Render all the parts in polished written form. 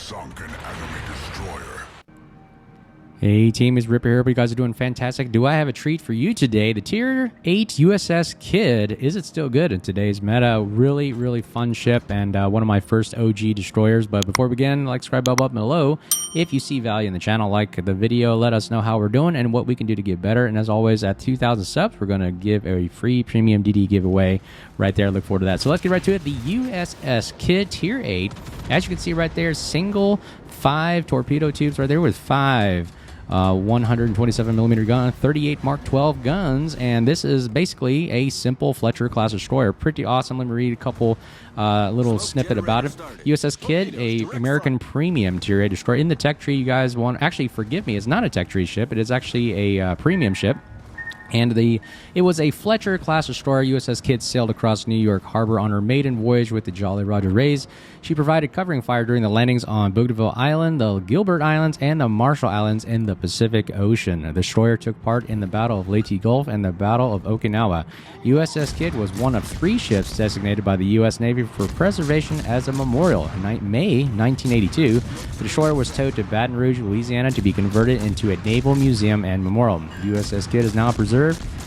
sunk an enemy destroyer. Hey team, it's Ripper here. Hope you guys are doing fantastic. Do I have a treat for you today? The Tier 8 USS Kidd. Is it still good in today's meta? Really, really fun ship and one of my first OG destroyers. But before we begin, like, subscribe, bell button below. If you see value in the channel, like the video, let us know how we're doing and what we can do to get better. And as always, at 2,000 subs, we're going to give a free premium DD giveaway right there. Look forward to that. So let's get right to it. The USS Kidd Tier 8. As you can see right there, single 5 torpedo tubes right there with 5 127 millimeter gun, 38 Mark 12 guns, and this is basically a simple Fletcher class destroyer. Pretty awesome. Let me read a couple little snippet about it. USS Kidd, a American premium Tier 8 destroyer. In the tech tree, you guys want, actually forgive me, it's not a tech tree ship. It is actually a premium ship. And it was a Fletcher class destroyer. USS Kidd sailed across New York Harbor on her maiden voyage with the Jolly Roger Rays. She provided covering fire during the landings on Bougainville Island, the Gilbert Islands, and the Marshall Islands in the Pacific Ocean. The destroyer took part in the Battle of Leyte Gulf and the Battle of Okinawa. USS Kidd was one of 3 ships designated by the U.S. Navy for preservation as a memorial. In May 1982, the destroyer was towed to Baton Rouge, Louisiana, to be converted into a naval museum and memorial. USS Kidd is now preserved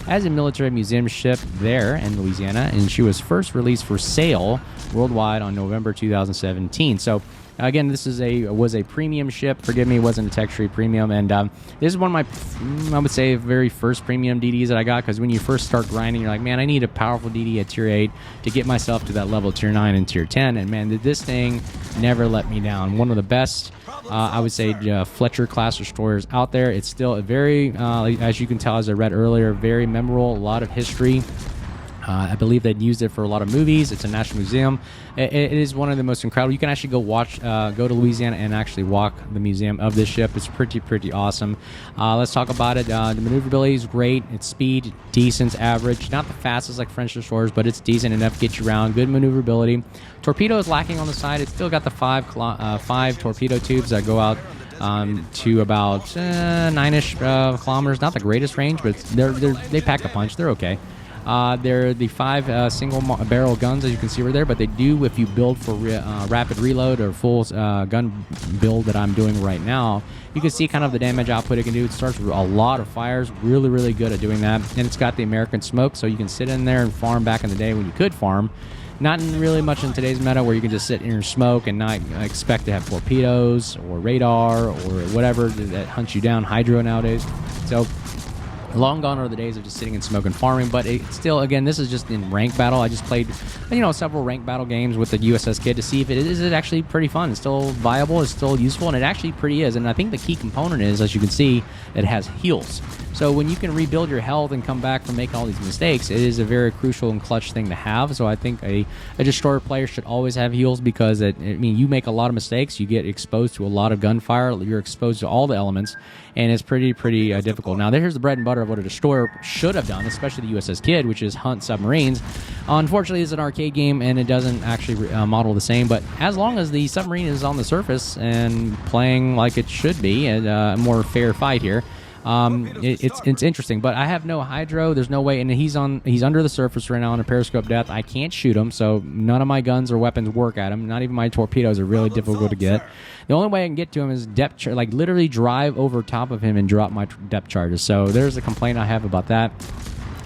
as a military museum ship there in Louisiana, and she was first released for sale worldwide on November 2017. So again, this is was a premium ship. Forgive me, it wasn't a tech tree premium, and this is one of my, I would say, very first premium DDs that I got, because when you first start grinding, you're like, man, I need a powerful DD at Tier 8 to get myself to that level Tier 9 and Tier 10, and man, this thing never let me down. One of the best, I would say, Fletcher class destroyers out there. It's still a very, as you can tell, as I read earlier, very memorable, a lot of history. I believe they'd used it for a lot of movies. It's a national museum. It is one of the most incredible. You can actually go go to Louisiana and actually walk the museum of this ship. It's pretty awesome. Let's talk about it. The maneuverability is great. Its speed, decent, average. Not the fastest like French destroyers, but it's decent enough to get you around. Good maneuverability. Torpedo is lacking on the side. It's still got the 5 torpedo tubes that go out to about 9-ish kilometers. Not the greatest range, but they pack a punch. They're okay. They're the 5 single barrel guns, as you can see right there, but they do, if you build for rapid reload or full gun build that I'm doing right now, you can see kind of the damage output it can do. It starts with a lot of fires, really good at doing that, and it's got the American smoke, so you can sit in there and farm back in the day when you could farm. Not really much in today's meta, where you can just sit in your smoke and not expect to have torpedoes or radar or whatever that hunts you down, hydro nowadays. So long gone are the days of just sitting and smoking farming, but it's still, again, this is just in rank battle. I just played, several rank battle games with the USS Kidd to see if it is actually pretty fun. It's still viable, it's still useful, and it actually pretty is. And I think the key component is, as you can see, it has heals. So when you can rebuild your health and come back from making all these mistakes, it is a very crucial and clutch thing to have. So I think a destroyer player should always have heals, because you make a lot of mistakes, you get exposed to a lot of gunfire, you're exposed to all the elements, and it's pretty difficult. Now, here's the bread and butter of what a destroyer should have done, especially the USS Kidd, which is hunt submarines. Unfortunately, it's an arcade game, and it doesn't actually model the same, but as long as the submarine is on the surface and playing like it should be, a more fair fight here, it's interesting. But I have no hydro. There's no way, and he's under the surface right now on a periscope depth. I can't shoot him, so none of my guns or weapons work at him. Not even my torpedoes are really difficult to get. The only way I can get to him is depth, like literally drive over top of him and drop my depth charges. So there's a complaint I have about that.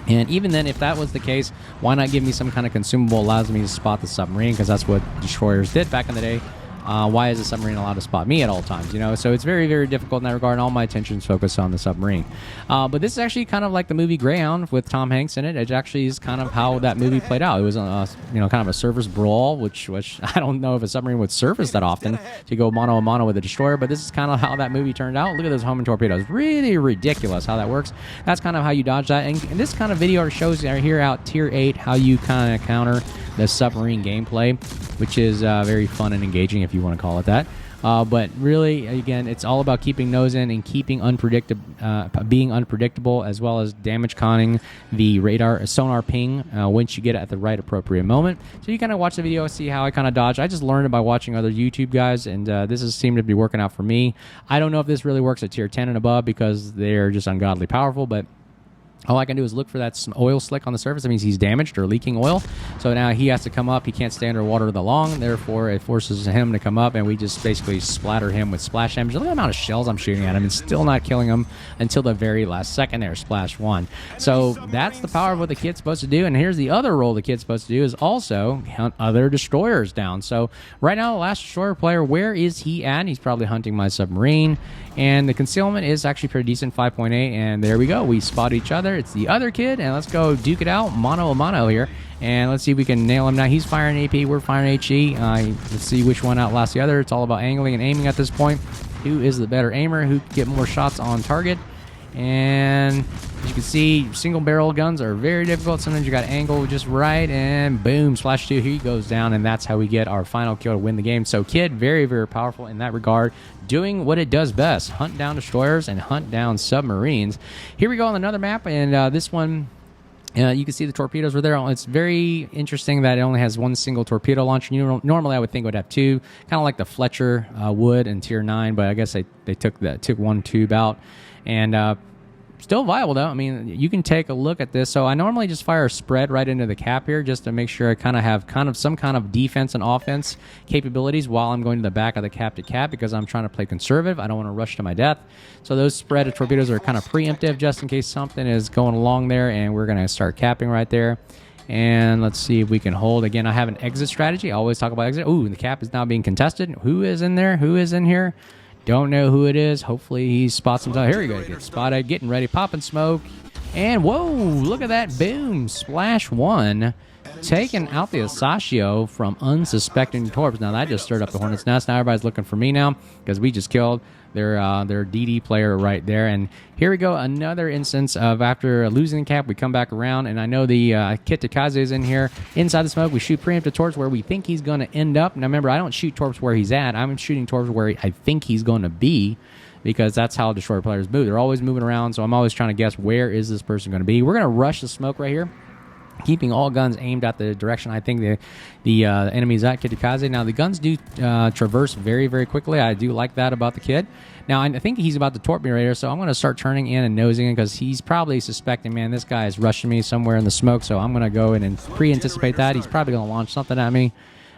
And even then, if that was the case, why not give me some kind of consumable allows me to spot the submarine, because that's what destroyers did back in the day. Why is the submarine allowed to spot me at all times? So it's very difficult in that regard, and all my attention is focused on the submarine. But this is actually kind of like the movie Greyhound with Tom Hanks in it. It actually is kind of how that movie played out. It was kind of a surface brawl, which I don't know if a submarine would surface that often to go mano a mano with a destroyer, but this is kind of how that movie turned out. Look at those homing torpedoes. Really ridiculous how that works. That's kind of how you dodge that. And this kind of video shows here out Tier 8 how you kind of counter the submarine gameplay, which is very fun and engaging, if you want to call it that. But really, again, it's all about keeping nose in and keeping being unpredictable, as well as damage conning the radar sonar ping once you get it at the right appropriate moment. So you kind of watch the video, see how I kind of dodge. I just learned it by watching other YouTube guys, and this has seemed to be working out for me. I don't know if this really works at Tier 10 and above, because they're just ungodly powerful, but all I can do is look for that oil slick on the surface. That means he's damaged or leaking oil. So now he has to come up. He can't stay underwater that long. Therefore, it forces him to come up, and we just basically splatter him with splash damage. Look at the amount of shells I'm shooting at him and still not killing him until the very last second there. Splash 1. So that's the power of what the kid's supposed to do. And here's the other role the kid's supposed to do is also hunt other destroyers down. So right now, the last destroyer player, where is he at? He's probably hunting my submarine. And the concealment is actually pretty decent, 5.8. And there we go. We spot each other. It's the other kid, and let's go duke it out mano a mano here, and let's see if we can nail him. Now he's firing AP, we're firing HE. Let's see which one outlasts the other. It's all about angling and aiming at this point. Who is the better aimer? Who can get more shots on target? And as you can see, single barrel guns are very difficult. Sometimes you got to angle just right, and boom, splash 2, he goes down, and that's how we get our final kill to win the game. So kid, very, very powerful in that regard, doing what it does best, hunt down destroyers and hunt down submarines. Here we go on another map, and this one, you can see the torpedoes were there. It's very interesting that it only has one single torpedo launcher. Normally I would think it would have two, kind of like the Fletcher would in Tier 9, but I guess they took one tube out. And still viable though. I mean, you can take a look at this. So I normally just fire a spread right into the cap here just to make sure I kind of have some kind of defense and offense capabilities while I'm going to the back of the cap to cap, because I'm trying to play conservative. I don't want to rush to my death. So those spread torpedoes are kind of preemptive just in case something is going along there, and we're going to start capping right there. And let's see if we can hold. Again, I have an exit strategy. I always talk about exit. Ooh, the cap is now being contested. Who is in there? Who is in here? Don't know who it is. Hopefully he spots himself. Here we go. Get spotted. Getting ready. Popping smoke. And whoa, look at that. Boom. Splash 1. Taking out the Asashio from unsuspecting torps. Now that just stirred up the hornet's nest. Now everybody's looking for me now because we just killed their DD player right there. And here we go, another instance of after losing the cap, we come back around, and I know the Kitakaze is in here. Inside the smoke, we shoot preemptive torps where we think he's going to end up. Now remember, I don't shoot torps where he's at. I'm shooting torps where I think he's going to be, because that's how destroyer players move. They're always moving around, so I'm always trying to guess where is this person going to be. We're going to rush the smoke right here, keeping all guns aimed at the direction I think the enemy's at, Kitakaze. Now, the guns do traverse very, very quickly. I do like that about the kid. Now, I think he's about to torp me right here, so I'm going to start turning in and nosing in, because he's probably suspecting, man, this guy is rushing me somewhere in the smoke, so I'm going to go in and pre-anticipate that. He's probably going to launch something at me.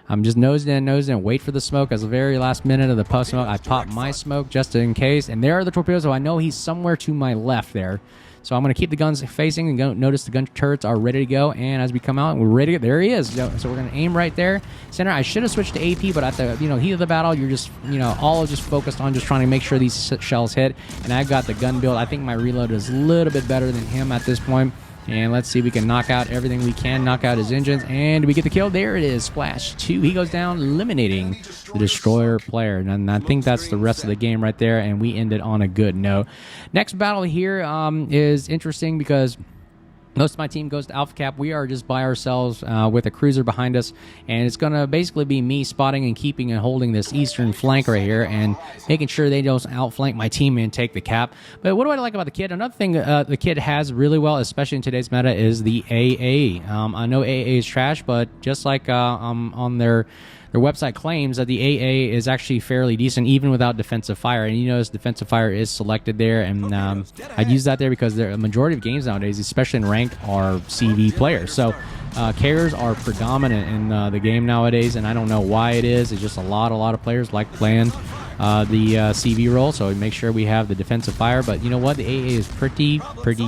I'm just nosing in, wait for the smoke. As the very last minute of the puff smoke, I pop my smoke just in case, and there are the torpedoes, so I know he's somewhere to my left there. So I'm going to keep the guns facing, and notice the gun turrets are ready to go. And as we come out, we're ready to go. There he is. So we're going to aim right there. Center, I should have switched to AP, but at the heat of the battle, you're just, all just focused on just trying to make sure these shells hit. And I've got the gun build. I think my reload is a little bit better than him at this point. And let's see if we can knock out everything we can, knock out his engines, and we get the kill. There it is, Splash 2. He goes down, eliminating the destroyer player. And I think that's the rest of the game right there, and we ended on a good note. Next battle here is interesting because most of my team goes to Alpha Cap. We are just by ourselves with a cruiser behind us, and it's going to basically be me spotting and keeping and holding this eastern flank right here and making sure they don't outflank my team and take the cap. But what do I like about the kid? Another thing the kid has really well, especially in today's meta, is the AA. I know AA is trash, but just like on their website claims that the AA is actually fairly decent even without defensive fire. And you notice defensive fire is selected there, and I'd use that there because the majority of games nowadays, especially in ranked, are CV players. So carriers are predominant in the game nowadays, and I don't know why it is. It's just a lot of players like playing the CV role, so we make sure we have the defensive fire. But you know what? The AA is pretty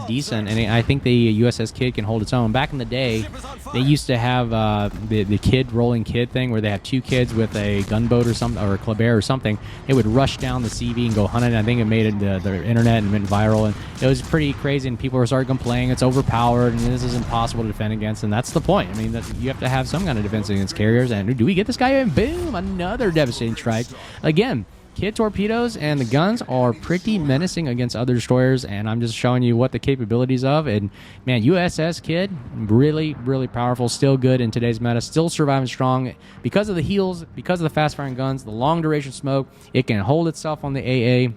decent, and I think the USS Kid can hold its own. Back in the day, they used to have the kid rolling kid thing where they have two kids with a gunboat or something, or a Kleber or something. They would rush down the CV and go hunt it. I think it made it the internet and went viral, and it was pretty crazy, and people were starting complaining it's overpowered and this is impossible to defend against, and that's the point. I mean, you have to have some kind of defense against carriers. And do we get this guy in? Boom, another devastating strike. Again, kid torpedoes and the guns are pretty menacing against other destroyers, and I'm just showing you what the capabilities of. And man, USS Kid, really powerful, still good in today's meta, still surviving strong because of the heals, because of the fast firing guns, the long duration smoke. It can hold itself on the AA.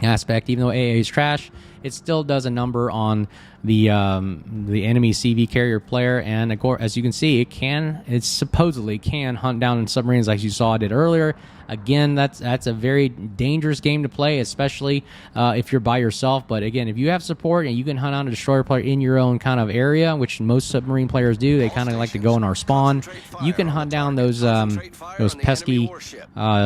aspect. Even though AA is trash, it still does a number on the enemy CV carrier player, and of course, as you can see, it supposedly can hunt down submarines like you saw I did earlier. Again, that's a very dangerous game to play, especially if you're by yourself. But again, if you have support and you can hunt down a destroyer player in your own kind of area, which most submarine players do, they kind of like to go in our spawn. You can hunt down those pesky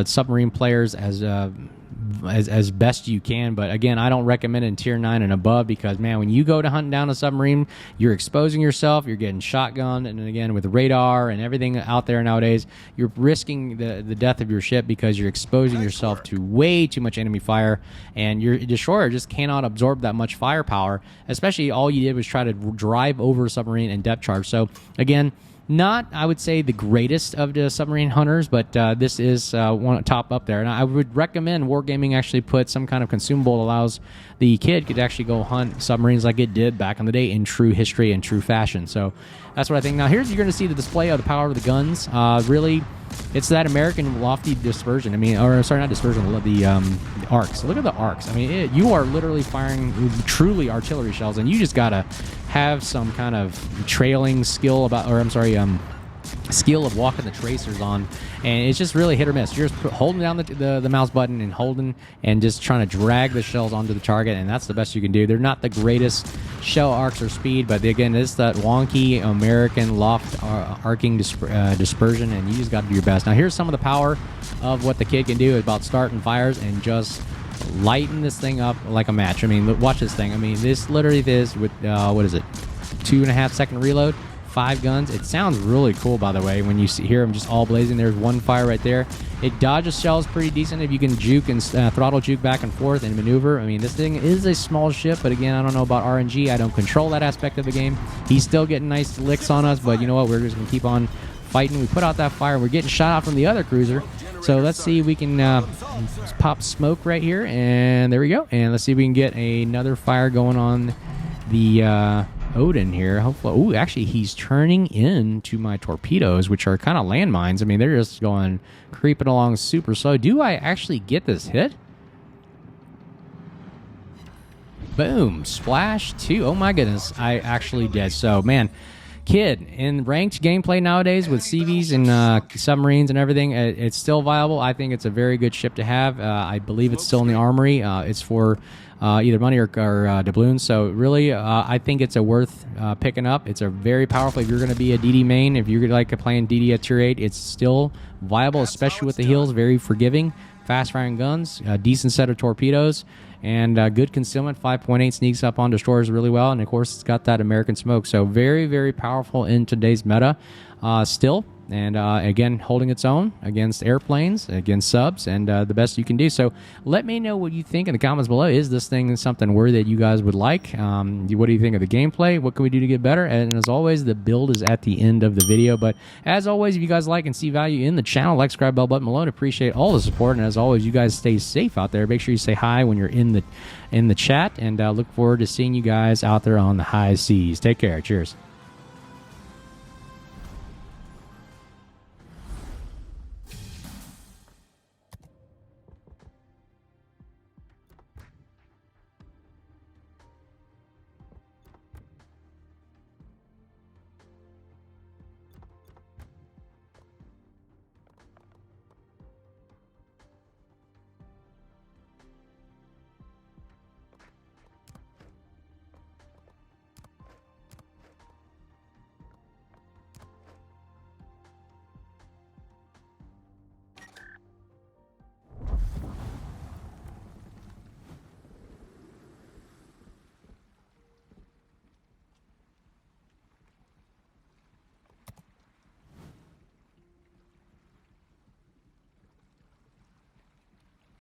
submarine players as best you can. But again, I don't recommend it in tier 9 and above, because man, when you go to hunt down a submarine, you're exposing yourself, you're getting shotgunned, and again with radar and everything out there nowadays, you're risking the death of your ship because you're exposing yourself to way too much enemy fire, and your destroyer just cannot absorb that much firepower, especially all you did was try to drive over a submarine and depth charge. So again, not, I would say, the greatest of the submarine hunters, but this is one top up there. And I would recommend Wargaming actually put some kind of consumable that allows the kid could actually go hunt submarines like it did back in the day in true history and true fashion. So that's what I think. Now, you're going to see the display of the power of the guns. Really, it's that American lofty dispersion. I mean, or sorry, not dispersion, the arcs. Look at the arcs. I mean, you are literally firing truly artillery shells, and you just got to have some kind of trailing skill skill of walking the tracers on, and it's just really hit or miss. You're just holding down the mouse button and holding and just trying to drag the shells onto the target, and that's the best you can do. They're not the greatest shell arcs or speed, but again, it's that wonky American loft arcing dispersion, and you just got to do your best. Now, here's some of the power of what the kid can do about starting fires and just lighten this thing up like a match. I mean, watch this thing. I mean, this literally is with what is it, 2.5 second reload, 5 guns. It sounds really cool, by the way, when you hear them just all blazing. There's one fire right there. It dodges shells pretty decent if you can juke and throttle juke back and forth and maneuver. I mean, this thing is a small ship, but again, I don't know about RNG. I don't control that aspect of the game. He's still getting nice licks on us, but you know what? We're just going to keep on fighting. We put out that fire. We're getting shot out from the other cruiser. So let's see if we can pop smoke right here, and there we go. And let's see if we can get another fire going on the Odin here. Hopefully, oh, actually, he's turning into my torpedoes, which are kind of landmines. I mean, they're just going creeping along super slow. Do I actually get this hit? Boom, splash 2. Oh my goodness, I actually did. So man, kid, in ranked gameplay nowadays with CVs and submarines and everything, it's still viable. I think it's a very good ship to have. I believe it's still in the armory. It's for either money or doubloons. So really, I think it's worth picking up. It's a very powerful. If you're going to be a DD main, if you're like playing DD at tier 8, it's still viable, especially with the heals. Very forgiving, fast firing guns, a decent set of torpedoes, and good concealment. 5.8 sneaks up on destroyers really well, and of course it's got that American smoke. So very, very powerful in today's meta still. And again, holding its own against airplanes, against subs, and the best you can do. So let me know what you think in the comments below. Is this thing something worthy that you guys would like? What do you think of the gameplay? What can we do to get better? And as always, the build is at the end of the video. But as always, if you guys like and see value in the channel, like, subscribe, bell button below. And appreciate all the support. And as always, you guys stay safe out there. Make sure you say hi when you're in the chat. And look forward to seeing you guys out there on the high seas. Take care. Cheers.